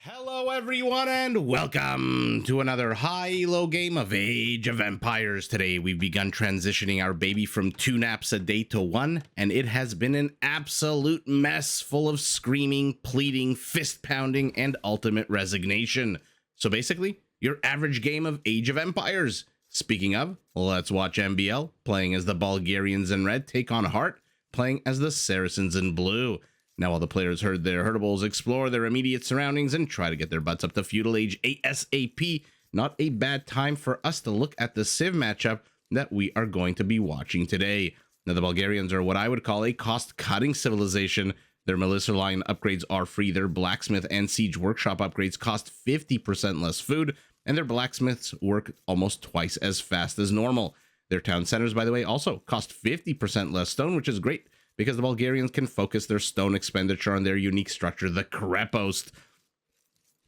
Hello everyone and welcome to another high-low game of Age of Empires. Today we've begun transitioning our baby from 2 naps a day to 1, and it has been an absolute mess full of screaming, pleading, fist-pounding, and ultimate resignation. So basically, your average game of Age of Empires. Speaking of, let's watch MbL playing as the Bulgarians in red take on WeS.Hearttt, playing as the Saracens in blue. Now all the players herd their herdables, explore their immediate surroundings, and try to get their butts up to Feudal Age ASAP. Not a bad time for us to look at the Civ matchup that we are going to be watching today. Now the Bulgarians are what I would call a cost-cutting civilization. Their militia line upgrades are free, their blacksmith and siege workshop upgrades cost 50% less food, and their blacksmiths work almost twice as fast as normal. Their town centers, by the way, also cost 50% less stone, which is great, because the Bulgarians can focus their stone expenditure on their unique structure, the Krepost.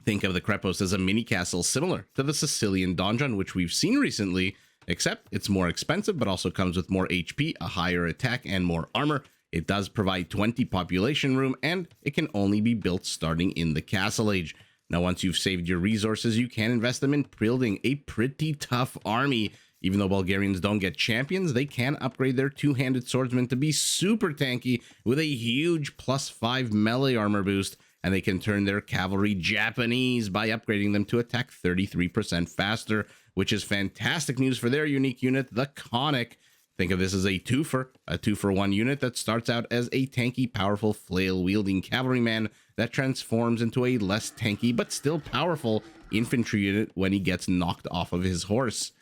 Think of the Krepost as a mini castle similar to the Sicilian donjon, which we've seen recently, except it's more expensive, but also comes with more HP, a higher attack, and more armor. It does provide 20 population room, and it can only be built starting in the Castle Age. Now, once you've saved your resources, you can invest them in building a pretty tough army. Even though Bulgarians don't get champions, they can upgrade their two-handed swordsmen to be super tanky with a huge +5 melee armor boost, and they can turn their cavalry Japanese by upgrading them to attack 33% faster, which is fantastic news for their unique unit, the Conic. Think of this as a two-for-one unit that starts out as a tanky, powerful, flail-wielding cavalryman that transforms into a less tanky but still powerful infantry unit when he gets knocked off of his horse.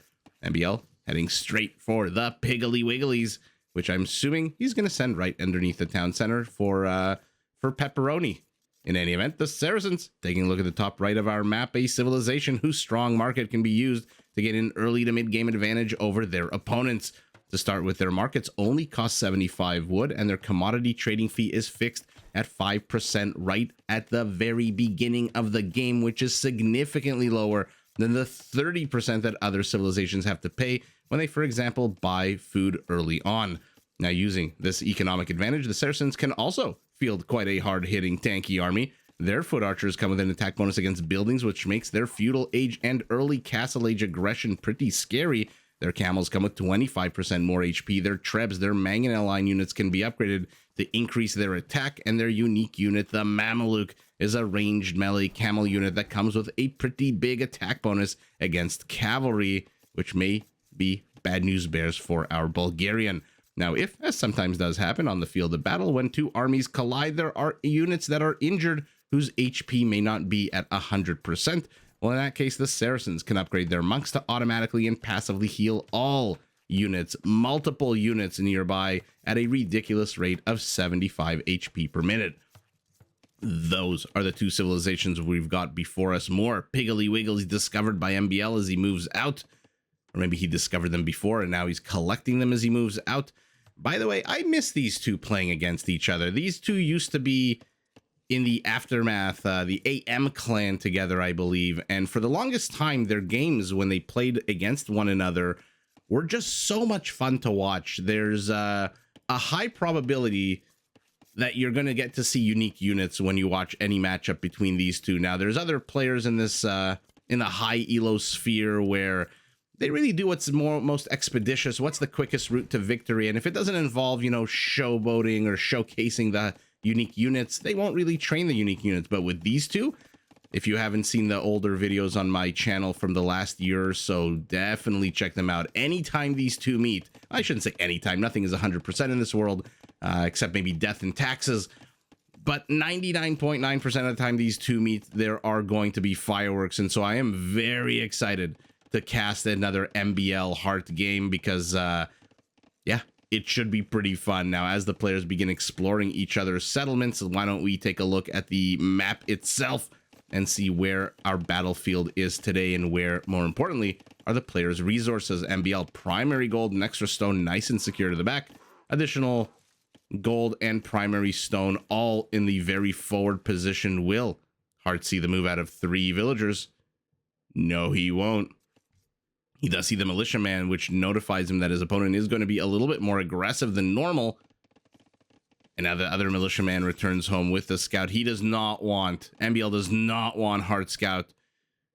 MbL heading straight for the Piggly Wigglies, which I'm assuming he's going to send right underneath the town center for pepperoni. In any event, the Saracens, taking a look at the top right of our map, a civilization whose strong market can be used to get an early to mid-game advantage over their opponents. To start with, their markets only cost 75 wood, and their commodity trading fee is fixed at 5% right at the very beginning of the game, which is significantly lower than the 30% that other civilizations have to pay when they, for example, buy food early on. Now, using this economic advantage, the Saracens can also field quite a hard-hitting tanky army. Their foot archers come with an attack bonus against buildings, which makes their Feudal Age and early Castle Age aggression pretty scary. Their camels come with 25% more HP. Their trebs, their mangonel line units can be upgraded to increase their attack, and their unique unit, the Mameluke, is a ranged melee camel unit that comes with a pretty big attack bonus against cavalry, which may be bad news bears for our Bulgarian. Now, if, as sometimes does happen on the field of battle, when two armies collide, there are units that are injured whose HP may not be at 100%. Well, in that case, the Saracens can upgrade their monks to automatically and passively heal all units, multiple units nearby, at a ridiculous rate of 75 HP per minute. Those are the two civilizations we've got before us. More Piggly Wigglies discovered by MbL as he moves out. Or maybe he discovered them before and now he's collecting them as he moves out. By the way, I miss these two playing against each other. These two used to be in the Aftermath, the AM clan together, I believe. And for the longest time, their games, when they played against one another, were just so much fun to watch. There's a high probability that you're going to get to see unique units when you watch any matchup between these two. Now, there's other players in this, in the high Elo sphere where they really do what's most expeditious, what's the quickest route to victory. And if it doesn't involve, showboating or showcasing the unique units, they won't really train the unique units. But with these two, if you haven't seen the older videos on my channel from the last year or so, definitely check them out. Anytime these two meet, I shouldn't say anytime, nothing is 100% in this world, except maybe death and taxes. But 99.9% of the time these two meet, there are going to be fireworks. And so I am very excited to cast another MbL WeS.Hearttt game because, yeah, it should be pretty fun. Now, as the players begin exploring each other's settlements, why don't we take a look at the map itself and see where our battlefield is today and where, more importantly, are the players' resources. MbL primary gold and extra stone nice and secure to the back. Additional gold and primary stone all in the very forward position. Will WeS.Hearttt see the move out of 3 villagers? No, he won't. He does see the militiaman, which notifies him that his opponent is going to be a little bit more aggressive than normal. And now the other militiaman returns home with the scout. He does not want, MbL does not want Heart Scout,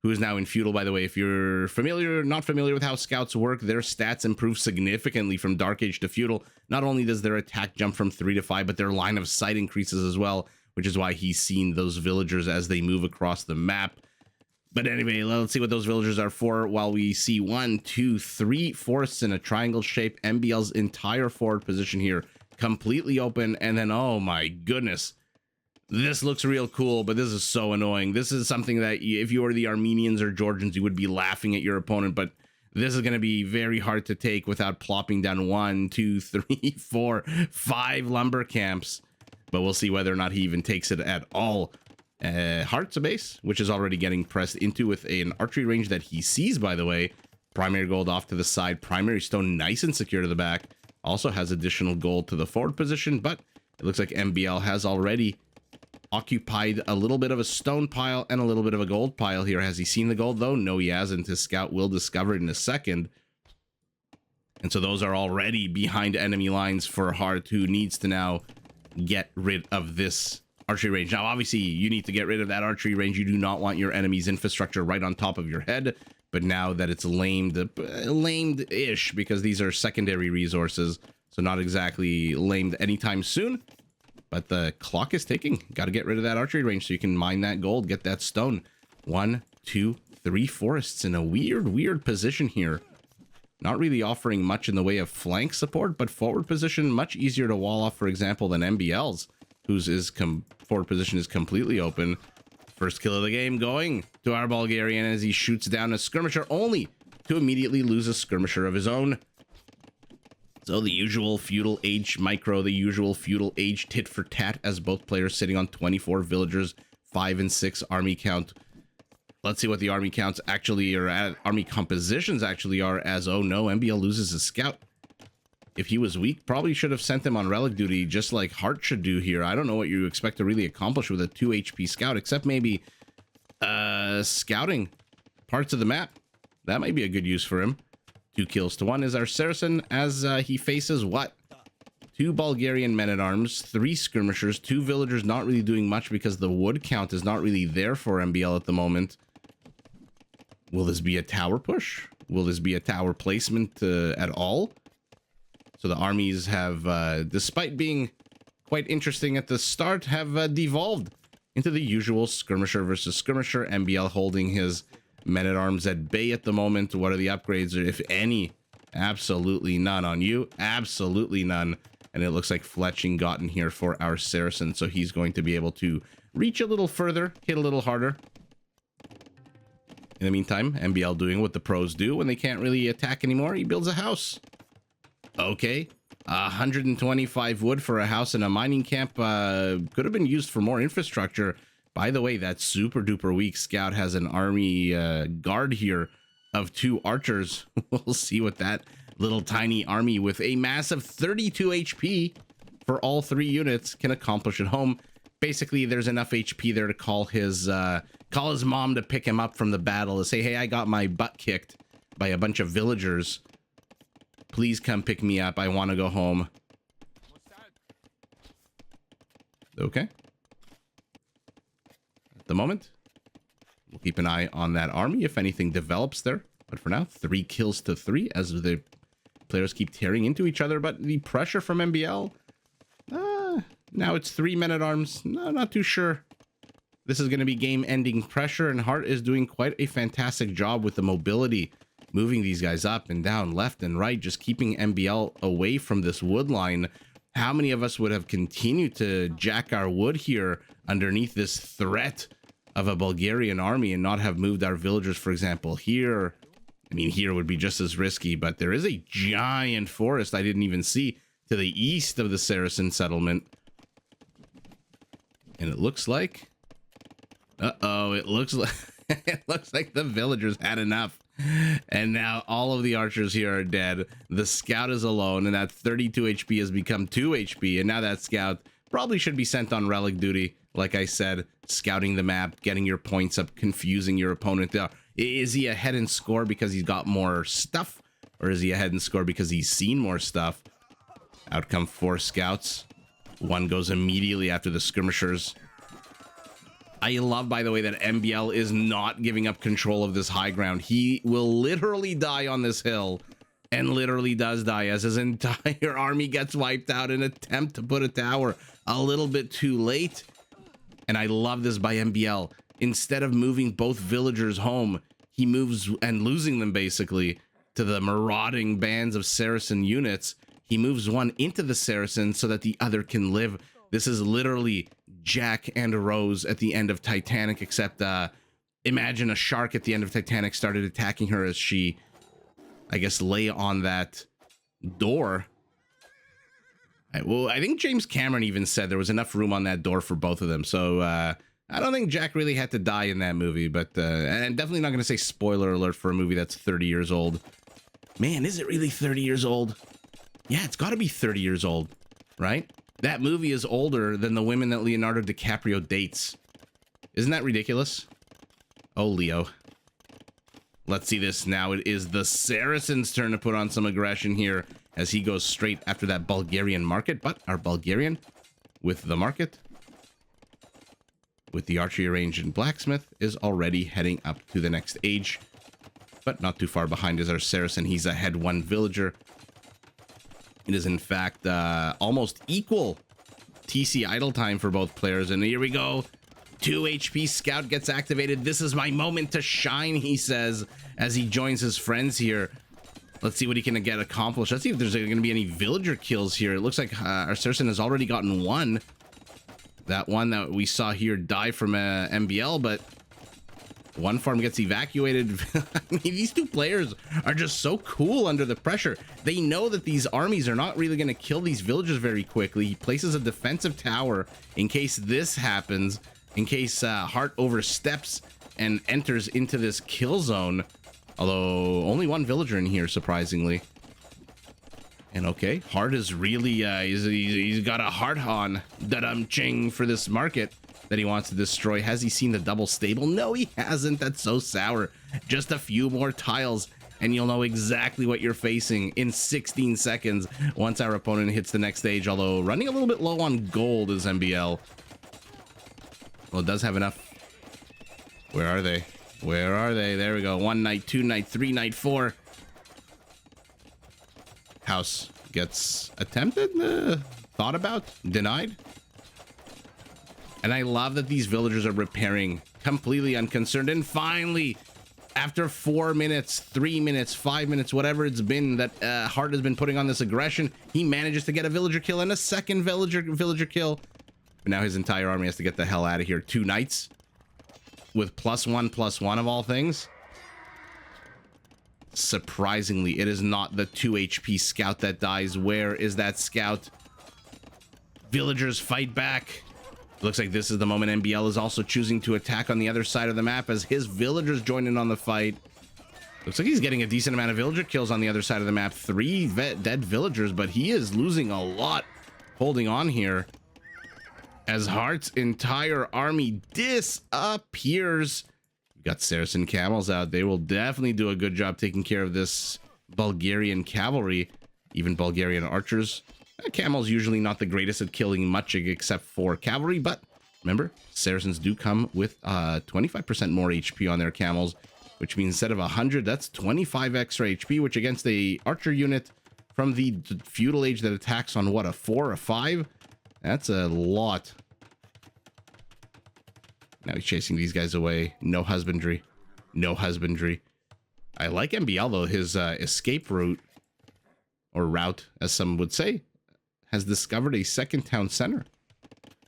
who is now in Feudal, by the way. If you're not familiar with how scouts work, their stats improve significantly from Dark Age to Feudal. Not only does their attack jump from 3 to 5, but their line of sight increases as well, which is why he's seen those villagers as they move across the map. But anyway, let's see what those villagers are for. While we see 1, 2, 3 forests in a triangle shape, MbL's entire forward position here completely open. And then, oh my goodness, this looks real cool, but this is so annoying. This is something that if you were the Armenians or Georgians, you would be laughing at your opponent, but this is going to be very hard to take without plopping down 1, 2, 3, 4, 5 lumber camps. But we'll see whether or not he even takes it at all. Heart's a base, which is already getting pressed into with an archery range that he sees, by the way. Primary gold off to the side, primary stone nice and secure to the back. Also has additional gold to the forward position, but it looks like MbL has already occupied a little bit of a stone pile and a little bit of a gold pile here. Has he seen the gold though? No, he hasn't. His scout will discover it in a second. And so those are already behind enemy lines for Heart, who needs to now get rid of this archery range. Now, obviously, you need to get rid of that archery range. You do not want your enemy's infrastructure right on top of your head. But now that it's lamed-ish, because these are secondary resources, so not exactly lamed anytime soon. But the clock is ticking. Got to get rid of that archery range so you can mine that gold, get that stone. 1, 2, 3 forests in a weird position here. Not really offering much in the way of flank support, but forward position much easier to wall off, for example, than MbL's, whose forward position is completely open. First kill of the game going to our Bulgarian as he shoots down a skirmisher, only to immediately lose a skirmisher of his own. So the usual Feudal Age micro, the usual Feudal Age tit for tat, as both players sitting on 24 villagers, 5 and 6 army count. Let's see what the army counts actually, or army compositions actually are, as, oh no, MbL loses his scout. If he was weak, probably should have sent him on relic duty, just like Heart should do here. I don't know what you expect to really accomplish with a 2 HP scout, except maybe scouting parts of the map. That might be a good use for him. 2 kills to 1 is our Saracen, as he faces what? 2 Bulgarian men-at-arms, 3 skirmishers, 2 villagers not really doing much because the wood count is not really there for MbL at the moment. Will this be a tower push? Will this be a tower placement at all? So the armies have, despite being quite interesting at the start, have devolved into the usual skirmisher versus skirmisher. MbL holding his men-at-arms at bay at the moment. What are the upgrades, if any? Absolutely none on you. Absolutely none. And it looks like fletching gotten here for our Saracen, so he's going to be able to reach a little further, hit a little harder. In the meantime, MbL doing what the pros do when they can't really attack anymore. He builds a house. Okay, 125 wood for a house and a mining camp could have been used for more infrastructure. By the way, that super duper weak scout has an army guard here of 2 archers. We'll see what that little tiny army with a massive 32 HP for all 3 units can accomplish at home. Basically, there's enough HP there to call his mom to pick him up from the battle, to say, hey, I got my butt kicked by a bunch of villagers. Please come pick me up. I want to go home. Okay. At the moment, we'll keep an eye on that army if anything develops there. But for now, 3 kills to 3 as the players keep tearing into each other. But the pressure from MbL, now it's 3 men-at-arms. No, not too sure. This is going to be game-ending pressure, and Heart is doing quite a fantastic job with the mobility, moving these guys up and down, left and right, just keeping MbL away from this wood line. How many of us would have continued to jack our wood here underneath this threat of a Bulgarian army and not have moved our villagers, for example, here? I mean, here would be just as risky, but there is a giant forest I didn't even see to the east of the Saracen settlement. And it looks like... it looks like... it looks like the villagers had enough. And now all of the archers here are dead. The scout is alone, and that 32 HP has become 2 HP. And now that scout probably should be sent on relic duty. Like I said, scouting the map, getting your points up, confusing your opponent. Is he ahead in score because he's got more stuff? Or is he ahead in score because he's seen more stuff? Out come 4 scouts. One goes immediately after the skirmishers. I love, by the way, that MbL is not giving up control of this high ground. He will literally die on this hill, and literally does die as his entire army gets wiped out in an attempt to put a tower a little bit too late. And I love this by MbL. Instead of moving both villagers home, he moves and losing them basically to the marauding bands of Saracen units. He moves one into the Saracens so that the other can live. This is literally Jack and Rose at the end of Titanic, except imagine a shark at the end of Titanic started attacking her as she, I guess, lay on that door. Well, I think James Cameron even said there was enough room on that door for both of them. So I don't think Jack really had to die in that movie, but and definitely not going to say spoiler alert for a movie that's 30 years old. Man, is it really 30 years old? Yeah, it's got to be 30 years old, right? That movie is older than the women that Leonardo DiCaprio dates. Isn't that ridiculous? Oh, Leo. Let's see this now. It is the Saracens' turn to put on some aggression here as he goes straight after that Bulgarian market. But our Bulgarian with the market, with the archery range and blacksmith, is already heading up to the next age. But not too far behind is our Saracen. He's ahead one villager. It is, in fact, almost equal TC idle time for both players. And here we go. 2 HP scout gets activated. This is my moment to shine, he says, as he joins his friends here. Let's see what he can get accomplished. Let's see if there's going to be any villager kills here. It looks like our Saracen has already gotten one. That one that we saw here die from MbL, but one farm gets evacuated. I mean, these two players are just so cool under the pressure. They know that these armies are not really going to kill these villagers very quickly. He places a defensive tower in case this happens, in case Heartt oversteps and enters into this kill zone. Although only one villager in here, surprisingly. And okay, Heartt is really, he's got a heart on da-dum-ching for this market that he wants to destroy. Has he seen the double stable? No, he hasn't. That's so sour. Just a few more tiles and you'll know exactly what you're facing in 16 seconds once our opponent hits the next stage. Although running a little bit low on gold is MbL. Well, it does have enough. Where are they? Where are they? There we go. 1 night, 2 night, 3 night, 4. House gets attempted, thought about, denied. And I love that these villagers are repairing completely unconcerned. And finally, after 4 minutes, 3 minutes, 5 minutes, whatever it's been that Heartt has been putting on this aggression, he manages to get a villager kill and a second villager kill. But now his entire army has to get the hell out of here. 2 knights with +1/+1 of all things. Surprisingly, it is not the 2 HP scout that dies. Where is that scout? Villagers fight back. Looks like this is the moment MbL is also choosing to attack on the other side of the map as his villagers join in on the fight. Looks like he's getting a decent amount of villager kills on the other side of the map. 3 dead villagers, but he is losing a lot holding on here as Heartt's entire army disappears. We've got Saracen camels out. They will definitely do a good job taking care of this Bulgarian cavalry, even Bulgarian archers. Camels usually not the greatest at killing much except for cavalry, but remember, Saracens do come with 25% more HP on their camels, which means instead of 100, that's 25 extra HP, which against a archer unit from the Feudal Age that attacks on what, a 4 or 5? That's a lot. Now he's chasing these guys away. No husbandry. No husbandry. I like MbL though. His escape route, or route as some would say, has discovered a second town center.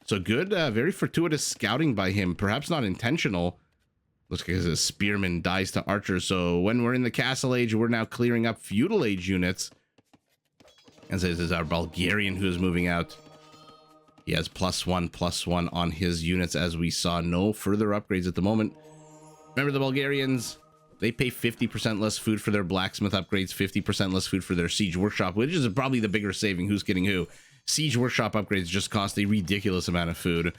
So good, very fortuitous scouting by him. Perhaps not intentional. Looks like a spearman dies to archers. So when we're in the castle age, we're now clearing up feudal age units. And this is our Bulgarian who is moving out. He has +1/+1 on his units, as we saw. No further upgrades at the moment. Remember the Bulgarians? They pay 50% less food for their blacksmith upgrades, 50% less food for their siege workshop, which is probably the bigger saving. Who's getting who? Siege workshop upgrades just cost a ridiculous amount of food.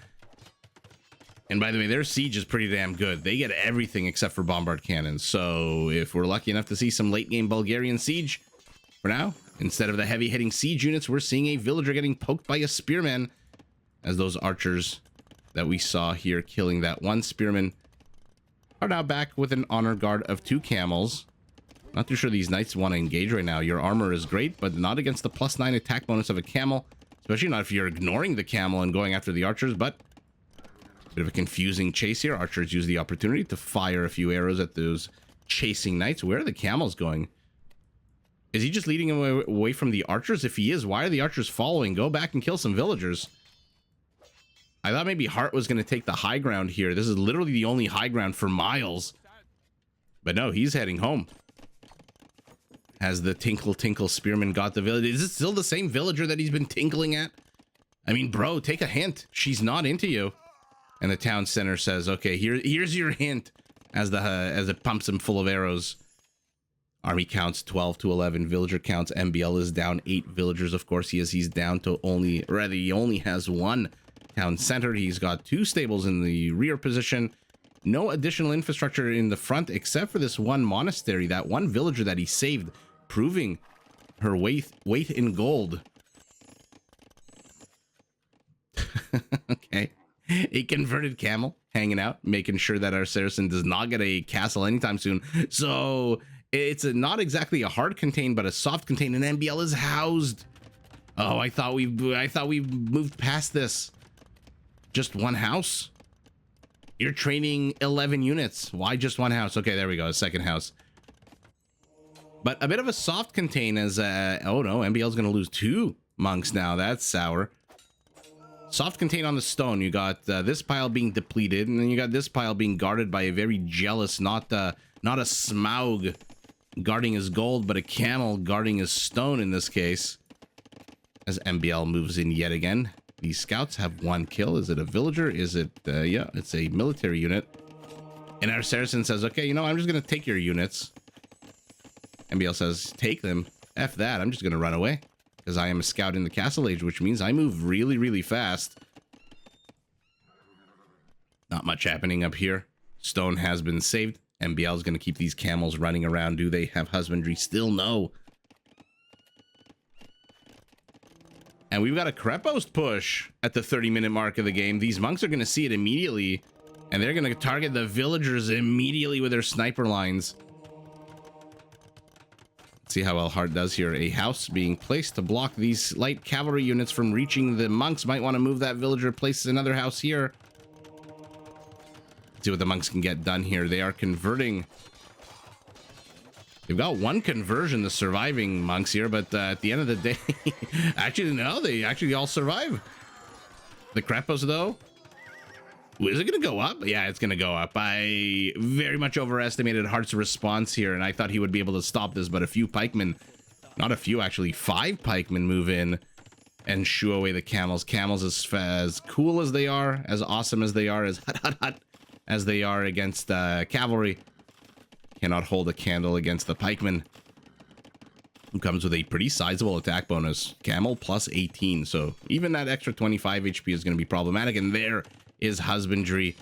And by the way, their siege is pretty damn good. They get everything except for bombard cannons. So if we're lucky enough to see some late game Bulgarian siege, for now, instead of the heavy hitting siege units, we're seeing a villager getting poked by a spearman. as those archers that we saw here killing that one spearman are now back with an honor guard of 2 camels. Not too sure these knights want to engage right now. Your armor is great, but not against the +9 attack bonus of a camel, especially not if you're ignoring the camel and going after the archers. But a bit of a confusing chase here. Archers use the opportunity to fire a few arrows at those chasing knights. Where are the camels going? Is he just leading him away from the archers? If he is, why are the archers following? Go back and kill some villagers. I thought maybe Heartt was going to take the high ground here. This is literally the only high ground for miles. But no, he's heading home. Has the tinkle spearman got the village? Is it still the same villager that he's been tinkling at? I mean, bro, take a hint. She's not into you. And the town center says, okay, here's your hint, as it pumps him full of arrows. Army counts 12 to 11. Villager counts. MbL is down 8 villagers. Of course, he's down to he only has 1 town center. He's got 2 stables in the rear position. No additional infrastructure in the front except for this one monastery, that one villager that he saved, proving her weight in gold. Okay. A converted camel hanging out, making sure that our Saracen does not get a castle anytime soon. So it's not exactly a hard contain, but a soft contain, and MbL is housed. Oh, I thought we moved past this. Just 1 house? You're training 11 units. Why just 1 house? Okay, there we go. A second house. But a bit of a soft contain as, oh no, MbL's going to lose 2 monks now. That's sour. Soft contain on the stone. You got this pile being depleted, and then you got this pile being guarded by a very jealous, not a Smaug guarding his gold, but a camel guarding his stone in this case. As MbL moves in yet again. These scouts have 1 kill. Is it a villager? Is it, yeah, it's a military unit. And our Saracen says, okay, you know, I'm just going to take your units. MbL says, take them. F that. I'm just going to run away. Because I am a scout in the Castle Age, which means I move really, really fast. Not much happening up here. Stone has been saved. MbL is going to keep these camels running around. Do they have husbandry? Still no. And we've got a Krepost push at the 30-minute mark of the game. These monks are going to see it immediately, and they're going to target the villagers immediately with their sniper lines. Let's see how well Heartt does here. A house being placed to block these light cavalry units from reaching the monks. Might want to move that villager, places another house here. Let's see what the monks can get done here. They are converting. They've got 1 conversion, the surviving monks here, but at the end of the day, actually, no, they actually all survive. The Krepost, though, is it going to go up? Yeah, it's going to go up. I very much overestimated Heartt's response here, and I thought he would be able to stop this, but a few pikemen, not a few, actually 5 pikemen move in and shoo away the camels. Camels, as cool as they are, as awesome as they are, as hot as they are against cavalry, cannot hold a candle against the pikeman, who comes with a pretty sizable attack bonus. Camel plus 18, so even that extra 25 HP is going to be problematic. And there is husbandry.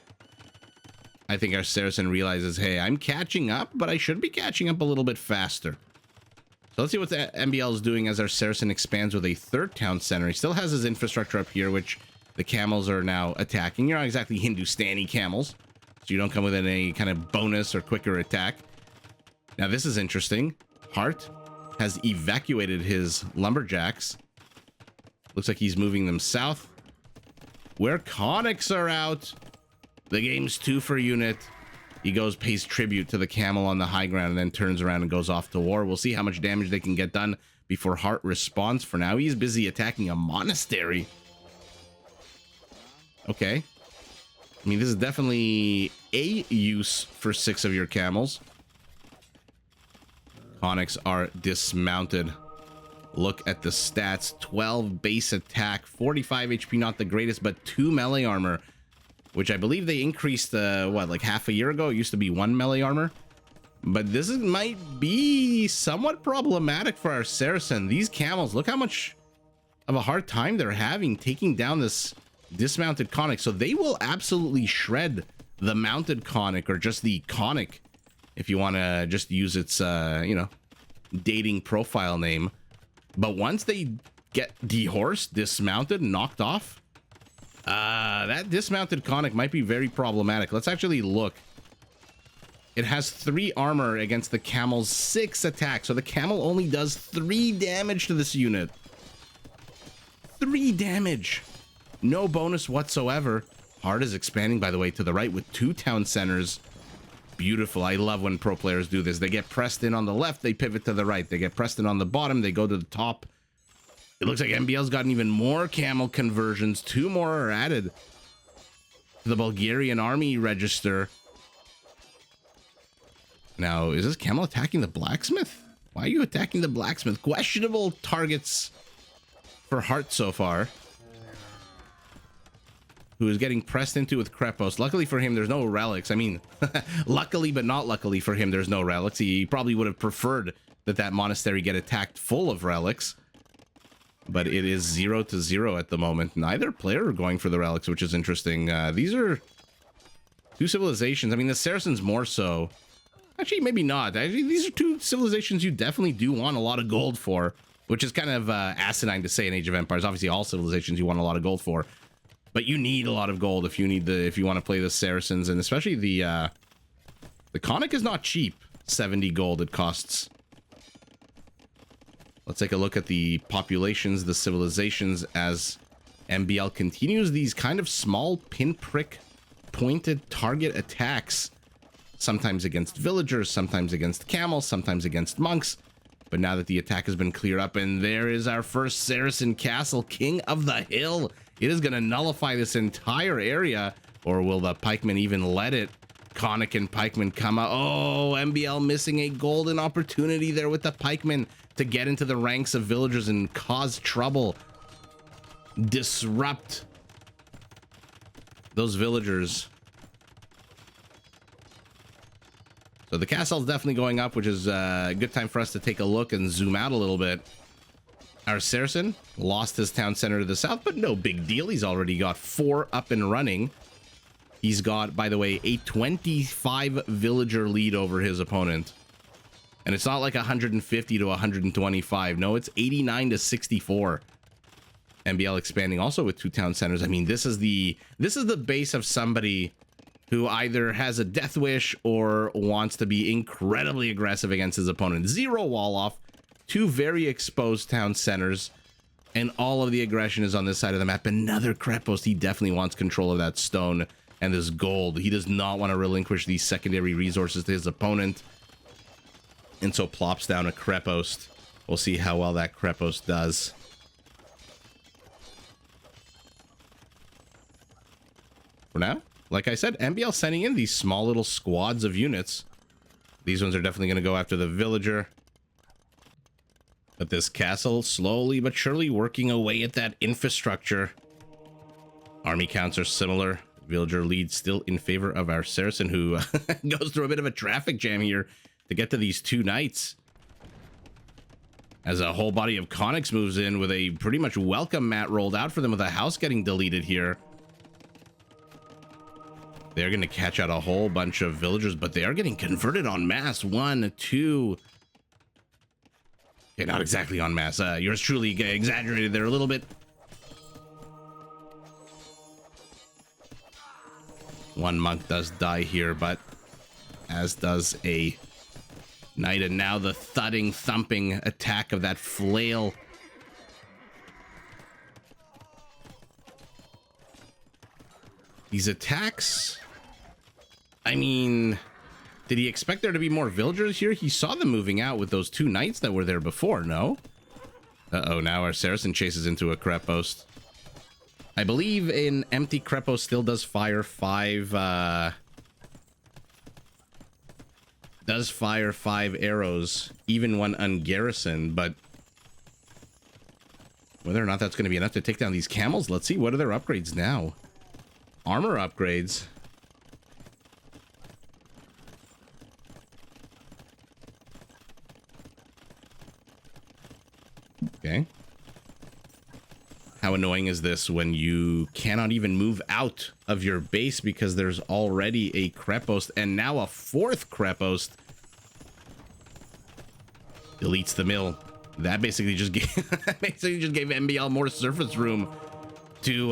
I think our Saracen realizes, hey, I'm catching up, but I should be catching up a little bit faster. So let's see what the MbL is doing as our Saracen expands with a 3rd town center. He still has his infrastructure up here, which the camels are now attacking. You're not exactly Hindustani camels, so you don't come with any kind of bonus or quicker attack. Now this is interesting. Heartt has evacuated his lumberjacks. Looks like he's moving them south, where conics are out. The game's 2 for unit. He goes, pays tribute to the camel on the high ground, and then turns around and goes off to war. We'll see how much damage they can get done before Heartt responds. For now, he's busy attacking a monastery. Okay. I mean, this is definitely a use for 6 of your camels. Conics are dismounted. Look at the stats. 12 base attack, 45 HP, not the greatest, but 2 melee armor, which I believe they increased, what, like half a year ago? It used to be 1 melee armor. But this might be somewhat problematic for our Saracen. These camels, look how much of a hard time they're having taking down this dismounted conic. So they will absolutely shred the mounted conic, or just the conic, if you want to just use its, you know, dating profile name. But once they get dehorsed, dismounted, knocked off, That dismounted Conic might be very problematic. Let's actually look. It has 3 armor against the Camel's 6 attack. So the Camel only does 3 damage to this unit. 3 damage. No bonus whatsoever. Heart is expanding, by the way, to the right with 2 town centers. Beautiful. I love when pro players do this. They get pressed in on the left, they pivot to the right. They get pressed in on the bottom, they go to the top. It looks like MbL's gotten even more camel conversions. 2 more are added to the Bulgarian army register. Now, is this camel attacking the blacksmith? Why are you attacking the blacksmith? Questionable targets for Heartt so far. Who is getting pressed into with Krepos. Luckily for him, there's no relics. I mean, luckily but not luckily for him, there's no relics. He probably would have preferred that monastery get attacked full of relics. But it is 0-0 at the moment. Neither player are going for the relics, which is interesting. These are 2 civilizations. I mean, the Saracens more so. Actually, maybe not. Actually, these are 2 civilizations you definitely do want a lot of gold for, which is kind of asinine to say in Age of Empires. Obviously, all civilizations you want a lot of gold for. But you need a lot of gold if you want to play the Saracens, and especially the Conic is not cheap. 70 gold it costs. Let's take a look at the populations, the civilizations, as MbL continues these kind of small pinprick pointed target attacks. Sometimes against villagers, sometimes against camels, sometimes against monks. But now that the attack has been cleared up, and there is our first Saracen castle, King of the Hill. It is going to nullify this entire area, or will the pikemen even let it? Conic and pikemen come out. Oh, MbL missing a golden opportunity there with the pikemen to get into the ranks of villagers and cause trouble. Disrupt those villagers. So the castle's definitely going up, which is a good time for us to take a look and zoom out a little bit. Our Saracen lost his town center to the south, but no big deal. He's already got 4 up and running. He's got, by the way, a 25 villager lead over his opponent. And it's not like 150 to 125. No, it's 89 to 64. MbL expanding also with 2 town centers. I mean, this is the base of somebody who either has a death wish or wants to be incredibly aggressive against his opponent. 0 wall off. 2 very exposed town centers, and all of the aggression is on this side of the map. Another Krepos. He definitely wants control of that stone and this gold. He does not want to relinquish these secondary resources to his opponent, and so plops down a Krepos. We'll see how well that Krepos does. For now, like I said, MbL sending in these small little squads of units. These ones are definitely going to go after the villager. But this castle, slowly but surely working away at that infrastructure. Army counts are similar. Villager lead still in favor of our Saracen, who goes through a bit of a traffic jam here to get to these 2 knights. As a whole body of Conics moves in with a pretty much welcome mat rolled out for them, with a house getting deleted here. They're going to catch out a whole bunch of villagers, but they are getting converted en masse. 1, 2... Okay, not exactly en masse. Yours truly exaggerated there a little bit. 1 monk does die here, but as does a knight. And now the thudding, thumping attack of that flail. These attacks, I mean, did he expect there to be more villagers here? He saw them moving out with those 2 knights that were there before, no? Uh-oh, now our Saracen chases into a Krepos. I believe an empty Krepos still does fire 5, arrows, even when ungarrisoned, but whether or not that's going to be enough to take down these camels, let's see. What are their upgrades now? Armor upgrades. Okay. How annoying is this when you cannot even move out of your base because there's already a Krepos and now a 4th Krepos deletes the mill. That basically just gave MbL more surface room to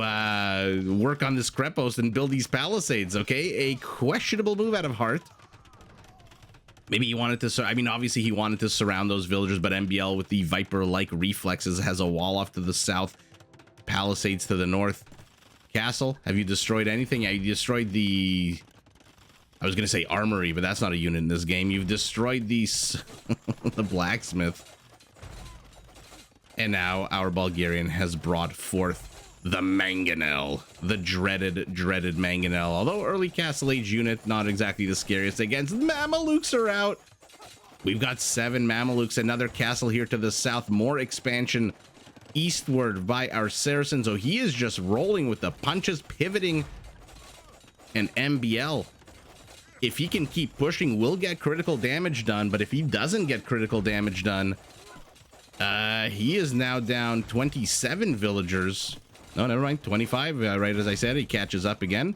work on this Krepos and build these palisades, okay? A questionable move out of Heart. Maybe he wanted to, I mean, obviously he wanted to surround those villagers, but MbL with the Viper-like reflexes has a wall off to the south, palisades to the north. Castle, have you destroyed anything? Yeah, you destroyed the... I was going to say armory, but that's not a unit in this game. You've destroyed these... the blacksmith. And now our Bulgarian has brought forth the Mangonel, the dreaded Mangonel. Although early Castle Age unit, not exactly the scariest against. Mamelukes are out. We've got 7 Mamelukes, another castle here to the south, more expansion eastward by our Saracens. So he is just rolling with the punches, pivoting, and MbL. If he can keep pushing, will get critical damage done, but if he doesn't get critical damage done, he is now down 27 villagers. No, never mind, 25, right as I said. He catches up again,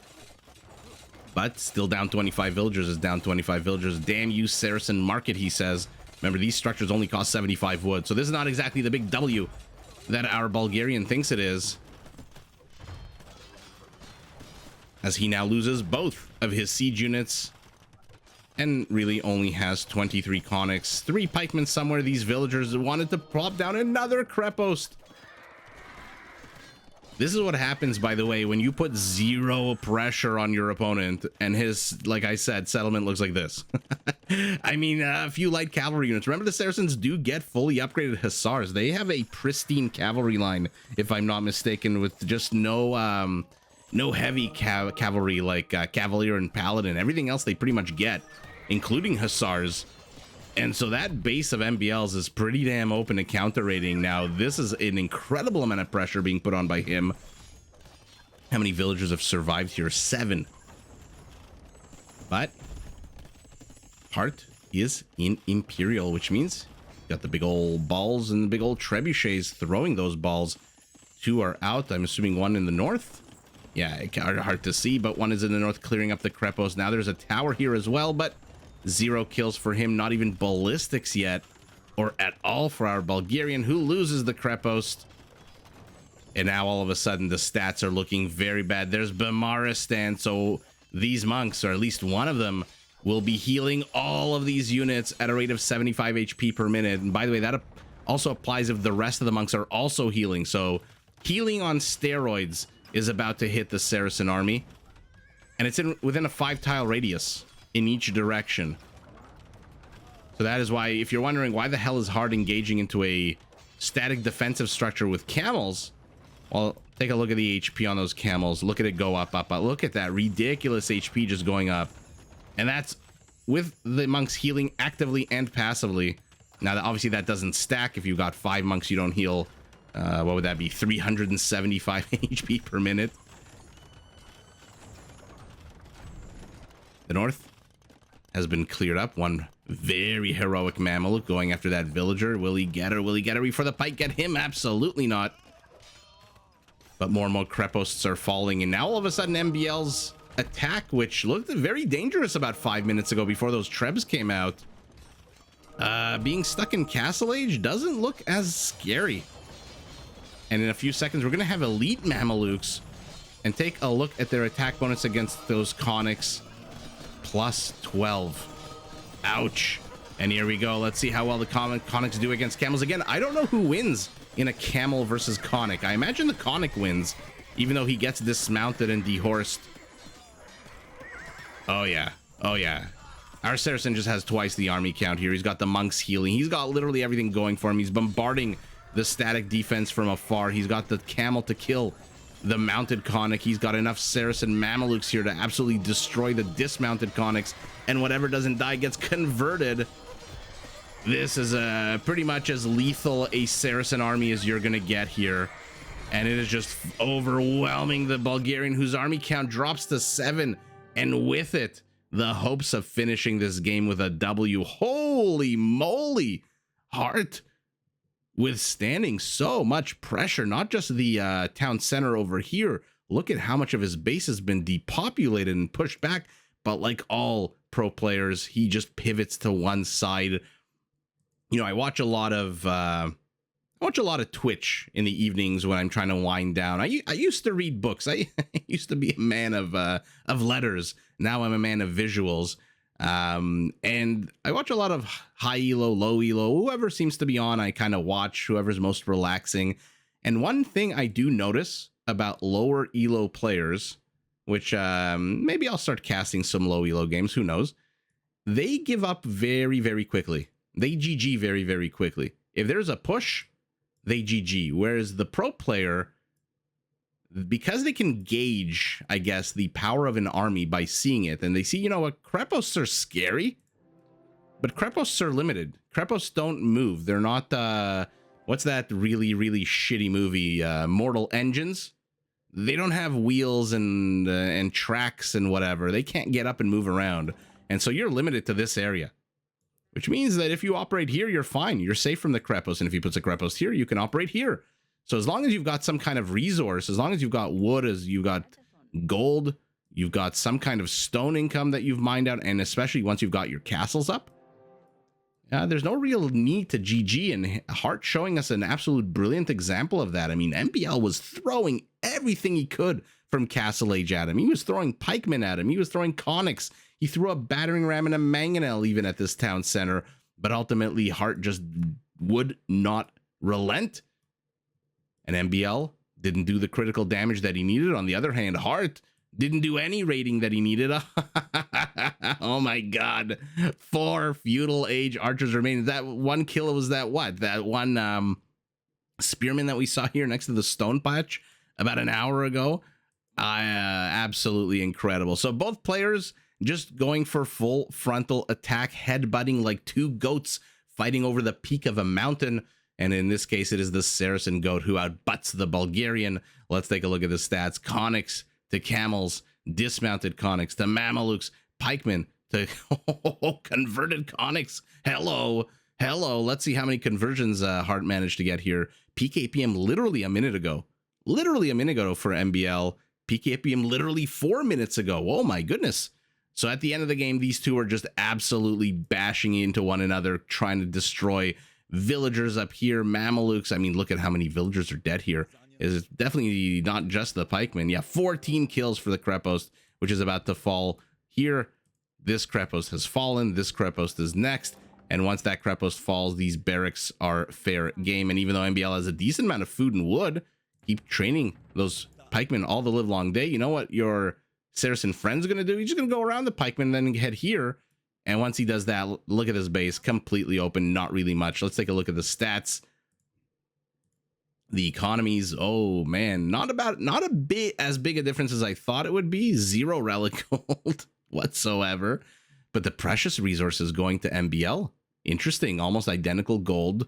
but still down 25 villagers. Is down 25 villagers. Damn you, Saracen market, he says. Remember, these structures only cost 75 wood, so this is not exactly the big W that our Bulgarian thinks it is, as he now loses both of his siege units and really only has 23 conics. 3 pikemen somewhere. These villagers wanted to plop down another Krepos. This is what happens, by the way, when you put 0 pressure on your opponent and his, like I said, settlement looks like this. I mean, a few light cavalry units. Remember, the Saracens do get fully upgraded hussars. They have a pristine cavalry line, if I'm not mistaken, with just no heavy cavalry like cavalier and paladin. Everything else they pretty much get, including hussars. And so that base of MbLs is pretty damn open to counter raiding. Now, this is an incredible amount of pressure being put on by him. How many villagers have survived here? 7. But Heart is in Imperial, which means got the big old balls and the big old trebuchets throwing those balls. 2 are out. I'm assuming 1 in the north. Yeah, hard to see, but 1 is in the north clearing up the Krepos. Now there's a tower here as well, but 0 kills for him, not even ballistics yet, or at all for our Bulgarian, who loses the Krepos. And now all of a sudden the stats are looking very bad. There's Bamaristan, so these monks, or at least one of them, will be healing all of these units at a rate of 75 HP per minute. And by the way, that also applies if the rest of the monks are also healing. So healing on steroids is about to hit the Saracen army, and it's within a 5-tile radius in each direction. So that is why, if you're wondering why the hell is Heart engaging into a static defensive structure with camels, well, take a look at the HP on those camels. Look at it go up. Look at that ridiculous HP just going up, and that's with the monks healing actively and passively. Now, obviously that doesn't stack. If you've got 5 monks, you don't heal, what would that be, 375 HP per minute. The north has been cleared up. 1 very heroic Mameluke going after that villager. Will he get her? Will he get her before the pike get him? Absolutely not. But more and more Kreposts are falling, and now all of a sudden MbL's attack, which looked very dangerous about 5 minutes ago before those trebs came out, being stuck in Castle Age doesn't look as scary. And in a few seconds we're gonna have elite Mamelukes, and take a look at their attack bonus against those conics. Plus 12. Ouch. And here we go. Let's see how well the conics do against camels. Again, I don't know who wins in a camel versus conic. I imagine the conic wins, even though he gets dismounted and dehorsed. Oh yeah. Oh yeah. Our Saracen just has twice the army count here. He's got the monks healing. He's got literally everything going for him. He's bombarding the static defense from afar. He's got the camel to kill the mounted conic. He's got enough Saracen Mamelukes here to absolutely destroy the dismounted conics, and whatever doesn't die gets converted. This is pretty much as lethal a Saracen army as you're gonna get here, and it is just overwhelming the Bulgarian, whose army count drops to 7, and with it the hopes of finishing this game with a W. Holy moly, Heart withstanding so much pressure, not just the town center over here. Look at how much of his base has been depopulated and pushed back, but like all pro players, he just pivots to one side. You know, I watch a lot of I watch a lot of Twitch in the evenings when I'm trying to wind down. I used to read books. I used to be a man of letters. Now I'm a man of visuals. And I watch a lot of high elo, low elo, whoever seems to be on. I kind of watch whoever's most relaxing. And one thing I do notice about lower elo players, which maybe I'll start casting some low elo games. Who knows? They give up very, very quickly. They GG very, very quickly. If there's a push, they GG. Whereas the pro player, because they can gauge, I guess, the power of an army by seeing it, and they see, you know what, Krepos are scary, but Krepos are limited. Krepos don't move. They're not, what's that really, really shitty movie, Mortal Engines? They don't have wheels and tracks and whatever. They can't get up and move around. And so you're limited to this area. Which means that if you operate here, you're fine. You're safe from the Krepos. And if he puts a Krepos here, you can operate here. So as long as you've got some kind of resource, as long as you've got wood, as you've got gold, you've got some kind of stone income that you've mined out, and especially once you've got your castles up, there's no real need to GG. And Heartt showing us an absolute brilliant example of that. I mean, MbL was throwing everything he could from Castle Age at him. He was throwing pikemen at him. He was throwing conics. He threw a battering ram and a mangonel even at this town center, but ultimately Heartt just would not relent. And MbL didn't do the critical damage that he needed. On the other hand, Heartt didn't do any raiding that he needed. Oh my god. 4 Feudal Age archers remain. That one kill was that what? That one spearman that we saw here next to the stone patch about an hour ago. Absolutely incredible. So both players just going for full frontal attack, headbutting like two goats fighting over the peak of a mountain. And in this case, it is the Saracen goat who outbutts the Bulgarian. Let's take a look at the stats. Conics to camels, dismounted conics to Mamelukes, pikemen to converted conics. Hello. Let's see how many conversions Heartt managed to get here. PKPM literally a minute ago. Literally a minute ago for MbL. PKPM literally 4 minutes ago. Oh my goodness. So at the end of the game, these two are just absolutely bashing into one another, trying to destroy villagers up here. Mamelukes, I mean, look at how many villagers are dead here. It's definitely not just the pikemen. Yeah, 14 kills for the Krepos, which is about to fall here. This Krepos has fallen. This Krepos is next. And once that Krepos falls, these barracks are fair game. And even though MbL has a decent amount of food and wood, keep training those pikemen all the live long day. You know what your Saracen friend's going to do? He's just going to go around the pikemen and then head here. And once he does that, look at his base, completely open, not really much. Let's take a look at the stats. The economies, oh man, not a bit as big a difference as I thought it would be. 0 relic gold whatsoever. But the precious resources going to MbL, interesting, almost identical gold.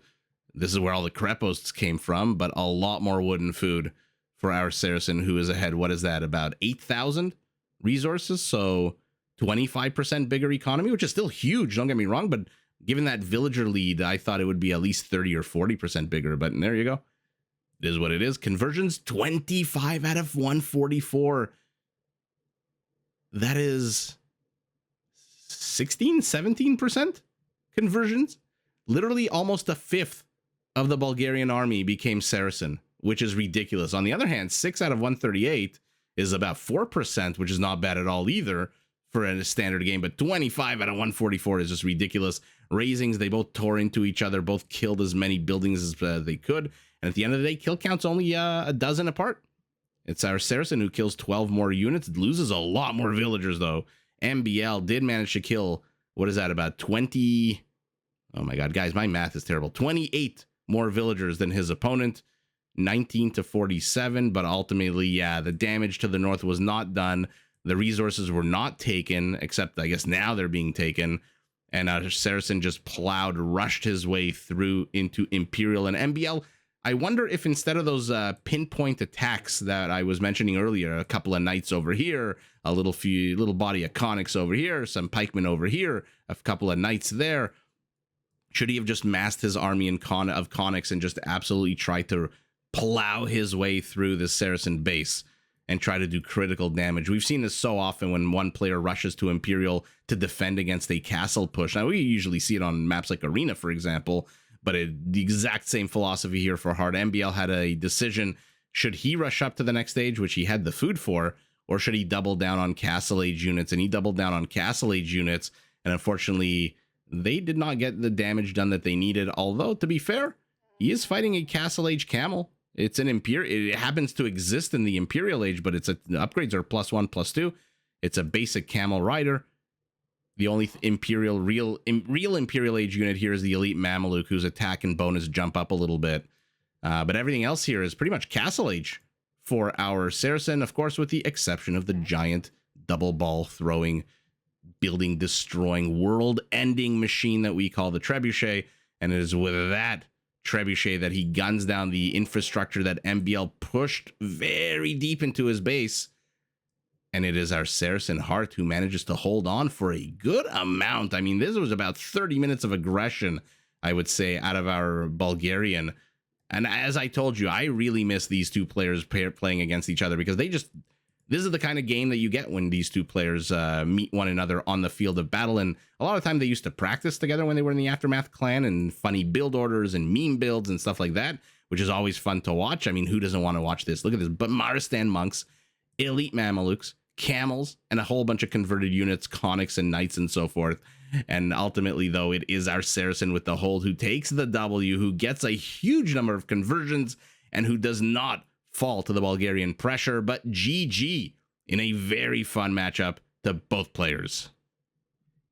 This is where all the Krepos came from, but a lot more wood and food for our Saracen, who is ahead. What is that, about 8,000 resources? So 25% bigger economy, which is still huge, don't get me wrong, but given that villager lead, I thought it would be at least 30 or 40% bigger, but there you go. It is what it is. Conversions, 25 out of 144. That is 16, 17% conversions. Literally almost a fifth of the Bulgarian army became Saracen, which is ridiculous. On the other hand, 6 out of 138 is about 4%, which is not bad at all either for a standard game, but 25 out of 144 is just ridiculous. Raisings, they both tore into each other, both killed as many buildings as they could. And at the end of the day, kill count's only a dozen apart. It's our Saracen who kills 12 more units, loses a lot more villagers though. MbL did manage to kill, what is that, about 20? Oh my god, guys, my math is terrible. 28 more villagers than his opponent. 19 to 47, but ultimately, yeah, the damage to the north was not done. The resources were not taken, except I guess now they're being taken. And Saracen just plowed, rushed his way through into Imperial. And MbL, I wonder if instead of those pinpoint attacks that I was mentioning earlier, a couple of knights over here, a little body of conics over here, some pikemen over here, a couple of knights there, should he have just massed his army of conics and just absolutely tried to plow his way through this Saracen base and try to do critical damage? We've seen this so often when one player rushes to Imperial to defend against a castle push. Now, we usually see it on maps like Arena, for example, but the exact same philosophy here for Heartt. MbL had a decision. Should he rush up to the next stage, which he had the food for, or should he double down on Castle Age units? And he doubled down on Castle Age units, and unfortunately, they did not get the damage done that they needed. Although, to be fair, he is fighting a Castle Age camel. It's an Imperial. It happens to exist in the Imperial Age, but the upgrades are +1, +2. It's a basic camel rider. The only real Imperial Age unit here is the Elite Mameluke, whose attack and bonus jump up a little bit. But everything else here is pretty much Castle Age for our Saracen, of course, with the exception of the giant double ball throwing, building destroying, world-ending machine that we call the Trebuchet. And it is with that Trebuchet that he guns down the infrastructure that MbL pushed very deep into his base. And it is our Saracen Heartt who manages to hold on for a good amount. I mean, this was about 30 minutes of aggression, I would say, out of our Bulgarian. And as I told you, I really miss these two players playing against each other, because this is the kind of game that you get when these two players meet one another on the field of battle. And a lot of time they used to practice together when they were in the Aftermath clan, and funny build orders and meme builds and stuff like that, which is always fun to watch. I mean, who doesn't want to watch this? Look at this. But Maristan monks, elite Mamelukes, camels, and a whole bunch of converted units, conics and knights and so forth. And ultimately, though, it is our Saracen with the hold who takes the W, who gets a huge number of conversions, and who does not fall to the Bulgarian pressure. But GG in a very fun matchup to both players.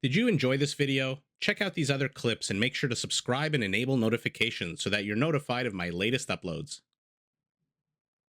Did you enjoy this video? Check out these other clips and make sure to subscribe and enable notifications so that you're notified of my latest uploads.